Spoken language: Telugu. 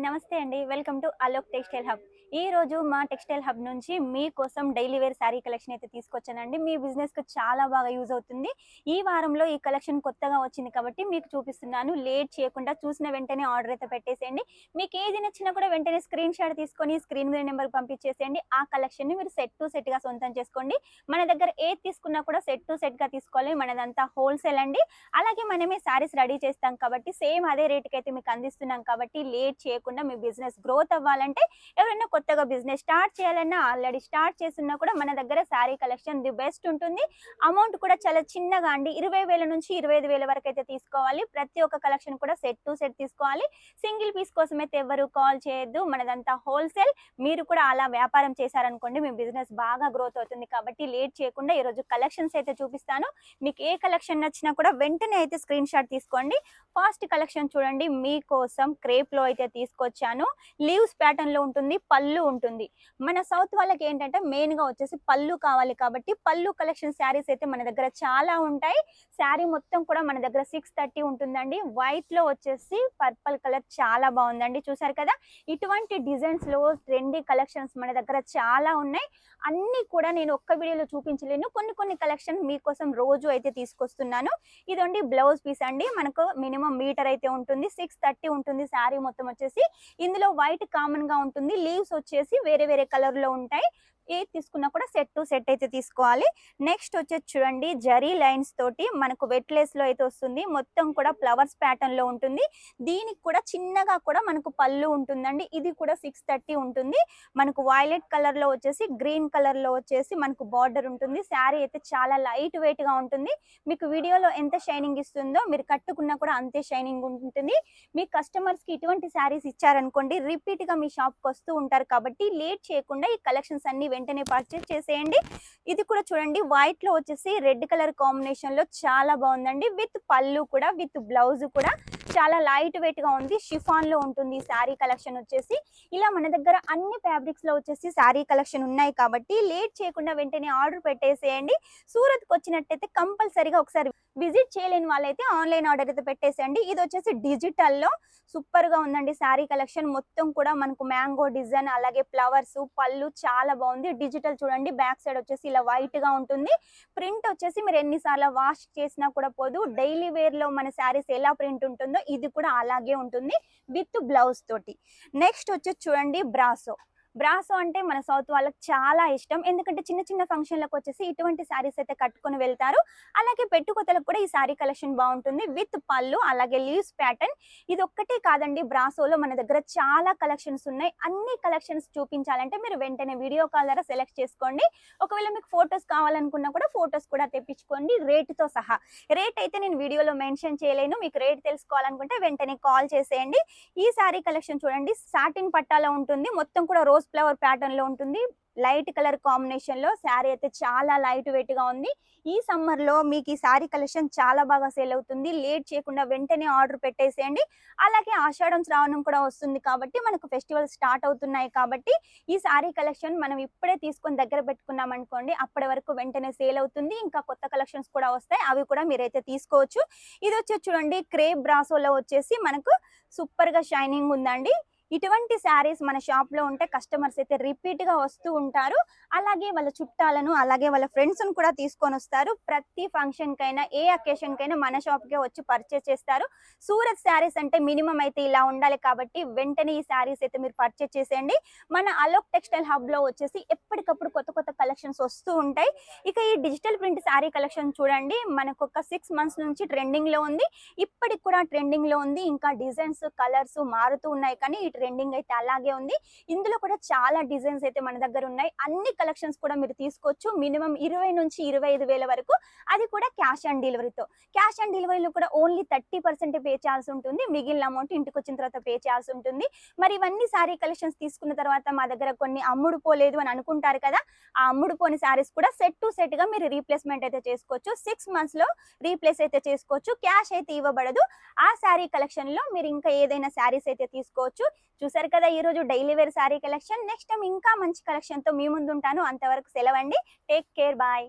నమస్తే అండి. Welcome to Alok textile hub. ఈ రోజు మా టెక్స్టైల్ హబ్ నుంచి మీకోసం డైలీ వేర్ శారీ కలెక్షన్ అయితే తీసుకొచ్చానండి. మీ బిజినెస్‌కి చాలా బాగా యూజ్ అవుతుంది. ఈ వారంలో ఈ కలెక్షన్ కొత్తగా వచ్చింది కాబట్టి మీకు చూపిస్తున్నాను. లేట్ చేయకుండా చూసిన వెంటనే ఆర్డర్ అయితే పెట్టేసేయండి. మీకు ఏది నచ్చినా కూడా వెంటనే స్క్రీన్ షాట్ తీసుకొని స్క్రీన్ మీద నెంబర్‌కి పంపించేసేయండి. ఆ కలెక్షన్‌ని మీరు సెట్ టు సెట్‌గా సొంతం చేసుకోండి. మన దగ్గర ఏది తీసుకున్నా కూడా సెట్ టు సెట్‌గా తీసుకోవాలి. మనదంతా హోల్‌సేల్ అండి. అలాగే మనమే శారీస్ రెడీ చేస్తాం కాబట్టి సేమ్ అదే రేట్‌కి అయితే మీకు అందిస్తున్నాం కాబట్టి లేట్ చేయకుండా మీ బిజినెస్ గ్రోత్ అవ్వాలంటే ఎవరైనా కొత్తగా బిజినెస్ స్టార్ట్ చేయాలన్నా ఆల్రెడీ స్టార్ట్ చేస్తున్నా కూడా మన దగ్గర శారీ కలెక్షన్ ది బెస్ట్ ఉంటుంది. అమౌంట్ కూడా చాలా చిన్నగా అండి. 20,000 నుంచి 25,000 వరకు అయితే తీసుకోవాలి. ప్రతి ఒక్క కలెక్షన్ కూడా సెట్ టు సెట్ తీసుకోవాలి. సింగిల్ పీస్ కోసం అయితే ఎవరు కాల్ చేయొద్దు. మనదంతా హోల్సేల్. మీరు కూడా అలా వ్యాపారం చేశారనుకోండి మీ బిజినెస్ బాగా గ్రోత్ అవుతుంది. కాబట్టి లేట్ చేయకుండా ఈరోజు కలెక్షన్స్ అయితే చూపిస్తాను. మీకు ఏ కలెక్షన్ నచ్చినా కూడా వెంటనే అయితే స్క్రీన్ షాట్ తీసుకోండి. ఫస్ట్ కలెక్షన్ చూడండి, మీకోసం క్రేప్ లో అయితే తీసుకొచ్చాను. లీవ్స్ ప్యాటర్న్ లో ఉంటుంది, పళ్ళు ఉంటుంది. మన సౌత్ వాళ్ళకి ఏంటంటే మెయిన్ గా వచ్చేసి పళ్ళు కావాలి కాబట్టి పళ్ళు కలెక్షన్ శారీస్ అయితే మన దగ్గర చాలా ఉంటాయి. శారీ మొత్తం కూడా మన దగ్గర 630 ఉంటుందండి. వైట్ లో వచ్చేసి పర్పుల్ కలర్ చాలా బాగుందండి. చూసారు కదా, ఇటువంటి డిజైన్స్ లో ట్రెండీ కలెక్షన్స్ మన దగ్గర చాలా ఉన్నాయి. అన్ని కూడా నేను ఒక్క వీడియోలో చూపించలేను. కొన్ని కలెక్షన్ మీకోసం రోజు అయితే తీసుకొస్తున్నాను. ఇదండి బ్లౌజ్ పీస్ అండి. మనకు మినిమం మీటర్ అయితే ఉంటుంది. 630 ఉంటుంది శారీ మొత్తం వచ్చేసి. ఇందులో వైట్ కామన్ గా ఉంటుంది. లీవ్స్ వచ్చేసి వేరే వేరే కలర్ లో ఉంటాయి. ఏది తీసుకున్నా కూడా సెట్ టు సెట్ అయితే తీసుకోవాలి. నెక్స్ట్ వచ్చేసి చూడండి, జరీ లైన్స్ తోటి మనకు వెట్ లేస్ లో అయితే వస్తుంది. మొత్తం కూడా ఫ్లవర్స్ ప్యాటర్న్ లో ఉంటుంది. దీనికి కూడా చిన్నగా కూడా మనకు పళ్ళు ఉంటుందండి. ఇది కూడా 630 ఉంటుంది. మనకు వైలెట్ కలర్ లో వచ్చేసి గ్రీన్ కలర్ లో వచ్చేసి మనకు బార్డర్ ఉంటుంది. శారీ అయితే చాలా లైట్ వెయిట్ గా ఉంటుంది. మీకు వీడియోలో ఎంత షైనింగ్ ఇస్తుందో మీరు కట్టుకున్నా కూడా అంతే షైనింగ్ ఉంటుంది. మీ కస్టమర్స్ కి ఇటువంటి శారీస్ ఇచ్చారనుకోండి రిపీట్ గా మీ షాప్ కి వస్తూ ఉంటారు. కాబట్టి లేట్ చేయకుండా ఈ కలెక్షన్స్ అన్ని వెంటనే పర్చేస్ చేసేయండి. ఇది కూడా చూడండి, వైట్ లో వచ్చేసి రెడ్ కలర్ కాంబినేషన్ లో చాలా బాగుందండి. విత్ పళ్ళు కూడా విత్ బ్లౌజ్ కూడా చాలా లైట్ వెయిట్ గా ఉంది. షిఫాన్ లో ఉంటుంది ఈ శారీ కలెక్షన్ వచ్చేసి. ఇలా మన దగ్గర అన్ని ఫ్యాబ్రిక్స్ లో వచ్చేసి శారీ కలెక్షన్ ఉన్నాయి కాబట్టి లేట్ చేయకుండా వెంటనే ఆర్డర్ పెట్టేసేయండి. సూరత్ కి వచ్చినట్టయితే కంపల్సరీగా ఒకసారి విజిట్ చేయలేని వాళ్ళైతే ఆన్లైన్ ఆర్డర్ అయితే పెట్టేసేయండి. ఇది వచ్చేసి డిజిటల్ లో సూపర్ గా ఉందండి శారీ కలెక్షన్. మొత్తం కూడా మనకు మ్యాంగో డిజైన్ అలాగే ఫ్లవర్స్ పళ్ళు చాలా బాగుంది. డిజిటల్ చూడండి, బ్యాక్ సైడ్ వచ్చేసి ఇలా వైట్ గా ఉంటుంది. ప్రింట్ వచ్చేసి మీరు ఎన్నిసార్లు వాష్ చేసినా కూడా పోదు. డైలీ వేర్ లో మన శారీస్ ఎలా ప్రింట్ ఉంటుందో ఇది కూడా అలాగే ఉంటుంది విత్ బ్లౌజ్ తోటి. నెక్స్ట్ వచ్చేసి చూడండి, బ్రాసో. బ్రాసో అంటే మన సౌత్ వాళ్ళకి చాలా ఇష్టం. ఎందుకంటే చిన్న చిన్న ఫంక్షన్లకు వచ్చేసి ఇటువంటి శారీస్ అయితే కట్టుకొని వెళ్తారు. అలాగే పెట్టుకోతలకు కూడా ఈ శారీ కలెక్షన్ బాగుంటుంది విత్ పళ్ళు అలాగే లీవ్స్ ప్యాటర్న్. ఇది ఒక్కటే కాదండి, బ్రాసోలో మన దగ్గర చాలా కలెక్షన్స్ ఉన్నాయి. అన్ని కలెక్షన్స్ చూపించాలంటే మీరు వెంటనే వీడియో కాల్ ద్వారా సెలెక్ట్ చేసుకోండి. ఒకవేళ మీకు ఫొటోస్ కావాలనుకున్నా కూడా ఫొటోస్ కూడా తెప్పించుకోండి రేటుతో సహా. రేట్ అయితే నేను వీడియోలో మెన్షన్ చేయలేను. మీకు రేట్ తెలుసుకోవాలనుకుంటే వెంటనే కాల్ చేసేయండి. ఈ శారీ కలెక్షన్ చూడండి, సాటిన్ పట్టాలో ఉంటుంది. మొత్తం కూడా రోజ్ ఫ్లవర్ ప్యాటర్న్ లో ఉంటుంది. లైట్ కలర్ కాంబినేషన్ లో శారీ అయితే చాలా లైట్ వెయిట్ గా ఉంది. ఈ సమ్మర్ లో మీకు ఈ శారీ కలెక్షన్ చాలా బాగా సేల్ అవుతుంది. లేట్ చేయకుండా వెంటనే ఆర్డర్ పెట్టేసేయండి. అలాగే ఆషాఢం శ్రావణం కూడా వస్తుంది కాబట్టి మనకు ఫెస్టివల్ స్టార్ట్ అవుతున్నాయి కాబట్టి ఈ శారీ కలెక్షన్ మనం ఇప్పుడే తీసుకొని దగ్గర పెట్టుకున్నాం అనుకోండి, అప్పటి వరకు వెంటనే సేల్ అవుతుంది. ఇంకా కొత్త కలెక్షన్స్ కూడా వస్తాయి, అవి కూడా మీరైతే తీసుకోవచ్చు. ఇది వచ్చేసి చూడండి, క్రేప్ బ్రాసోలో వచ్చేసి మనకు సూపర్ గా షైనింగ్ ఉందండి. ఇటువంటి శారీస్ మన షాప్ లో ఉంటే కస్టమర్స్ అయితే రిపీట్ గా వస్తూ ఉంటారు. అలాగే వాళ్ళ చుట్టాలను అలాగే వాళ్ళ ఫ్రెండ్స్ ను కూడా తీసుకొని వస్తారు. ప్రతి ఫంక్షన్ కైనా ఏ అకేషన్ కైనా మన షాప్ కే వచ్చి పర్చేస్ చేస్తారు. సూరత్ శారీస్ అంటే మినిమం అయితే ఇలా ఉండాలి కాబట్టి వెంటనే ఈ శారీస్ అయితే మీరు పర్చేస్ చేసేయండి. మన అలోక్ టెక్స్టైల్ హబ్ లో వచ్చేసి ఎప్పటికప్పుడు కొత్త కొత్త కలెక్షన్స్ వస్తూ ఉంటాయి. ఇక ఈ డిజిటల్ ప్రింట్ శారీ కలెక్షన్ చూడండి, మనకు ఒక 6 months నుంచి ట్రెండింగ్ లో ఉంది. ఇప్పటికి కూడా ట్రెండింగ్ లో ఉంది. ఇంకా డిజైన్స్ కలర్స్ మారుతూ ఉన్నాయి కానీ ఈ ట్రెండింగ్ అయితే అలాగే ఉంది. ఇందులో కూడా చాలా డిజైన్స్ అయితే మన దగ్గర ఉన్నాయి. అన్ని కలెక్షన్స్ కూడా మీరు తీసుకోవచ్చు. మినిమం 20 నుంచి 25,000 వరకు, అది కూడా క్యాష్ ఆన్ డెలివరీతో. క్యాష్ ఆన్ డెలివరీలో కూడా ఓన్లీ 30% పే చేయాల్సి ఉంటుంది. మిగిలిన అమౌంట్ ఇంటికి వచ్చిన తర్వాత పే చేయాల్సి ఉంటుంది. మరి ఇవన్నీ శారీ కలెక్షన్స్ తీసుకున్న తర్వాత మా దగ్గర కొన్ని అమ్ముడు పోలేదు అని అనుకుంటారు కదా, ఆ అమ్ముడు పోని శారీస్ కూడా సెట్ టు సెట్ గా మీరు రీప్లేస్మెంట్ అయితే చేసుకోవచ్చు. 6 months లో రీప్లేస్ అయితే చేసుకోవచ్చు. క్యాష్ అయితే ఇవ్వబడదు. ఆ శారీ కలెక్షన్ లో మీరు ఇంకా ఏదైనా శారీస్ అయితే తీసుకోవచ్చు. చూసారు కదా ఈ రోజు daily wear sari collection. Next time ఇంకా మంచి కలెక్షన్ తో మీ ముందు ఉంటాను. అంతవరకు సెలవండి. Take care, bye.